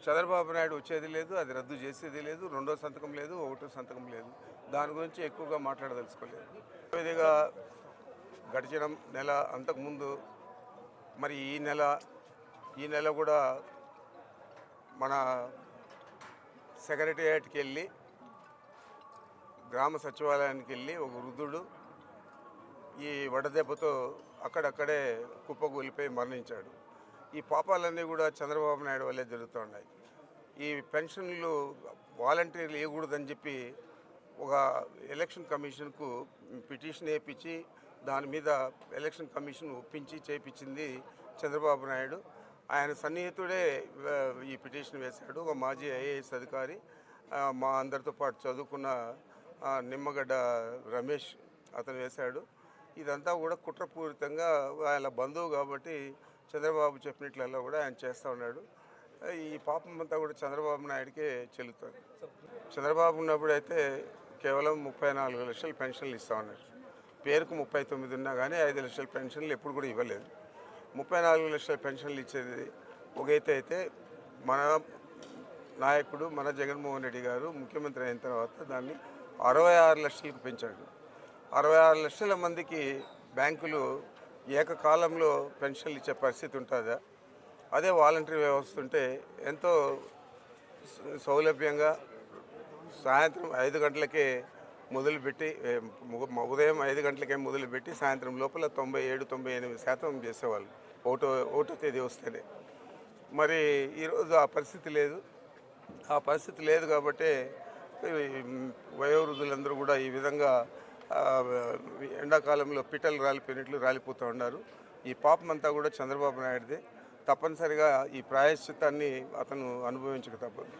చంద్రబాబు నాయుడు వచ్చేది లేదు, అది రద్దు చేసేది లేదు, రెండో సంతకం లేదు, ఒకటో సంతకం లేదు. దాని గురించి ఎక్కువగా మాట్లాడదలుచుకోలేదు. ఇదిగా గడిచిన నెల అంతకుముందు మరి ఈ నెల కూడా మన సెక్రటేరియట్కి వెళ్ళి గ్రామ సచివాలయానికి వెళ్ళి ఒక వృద్ధుడు ఈ వడదెబ్బతో అక్కడక్కడే కుప్పకూలిపోయి మరణించాడు. ఈ పాపాలన్నీ కూడా చంద్రబాబు నాయుడు వల్లే జరుగుతున్నాయి. ఈ పెన్షన్లు వాలంటీర్లు ఇవ్వకూడదని చెప్పి ఒక ఎలక్షన్ కమిషన్కు పిటిషన్ వేయించి దాని మీద ఎలక్షన్ కమిషన్ ఒప్పించి చేయించింది చంద్రబాబు నాయుడు. ఆయన సన్నిహితుడే ఈ పిటిషన్ వేశాడు. ఒక మాజీ ఐఏఎస్ అధికారి, మా అందరితో పాటు చదువుకున్న నిమ్మగడ్డ రమేష్ అతను వేశాడు. ఇదంతా కూడా కుట్రపూరితంగా ఆయన బంధువు కాబట్టి చంద్రబాబు చెప్పినట్లలో కూడా ఆయన చేస్తూ ఉన్నాడు. ఈ పాపం అంతా కూడా చంద్రబాబు నాయుడికే చెల్లుతుంది. చంద్రబాబు ఉన్నప్పుడు అయితే కేవలం 34 లక్షల పెన్షన్లు ఇస్తూ ఉన్నారు. పేరుకు 39 ఉన్నా కానీ 5 లక్షల పెన్షన్లు ఎప్పుడు కూడా ఇవ్వలేదు. 34 లక్షల పెన్షన్లు ఇచ్చేది ఒక అయితే మన నాయకుడు మన జగన్మోహన్ రెడ్డి గారు ముఖ్యమంత్రి అయిన తర్వాత దాన్ని 66 లక్షలకు పెంచాడు. 66 లక్షల మందికి బ్యాంకులు ఏకకాలంలో పెన్షన్లు ఇచ్చే పరిస్థితి ఉంటుందా? అదే వాలంటరీ వ్యవస్థ ఉంటే ఎంతో సౌలభ్యంగా సాయంత్రం 5 గంటలకే మొదలుపెట్టి ఉదయం 5 గంటలకే మొదలుపెట్టి సాయంత్రం లోపల 97-98% చేసేవాళ్ళు ఒకటో తేదీ వస్తేనే. మరి ఈరోజు ఆ పరిస్థితి లేదు కాబట్టి వయోవృద్ధులందరూ కూడా ఈ విధంగా ఎండాకాలంలో పిట్టలు రాలిపోయినట్లు రాలిపోతూ ఉన్నారు. ఈ పాపం అంతా కూడా చంద్రబాబు నాయుడుదే. తప్పనిసరిగా ఈ ప్రాయశ్చిత్తాన్ని అతను అనుభవించక తప్పదు.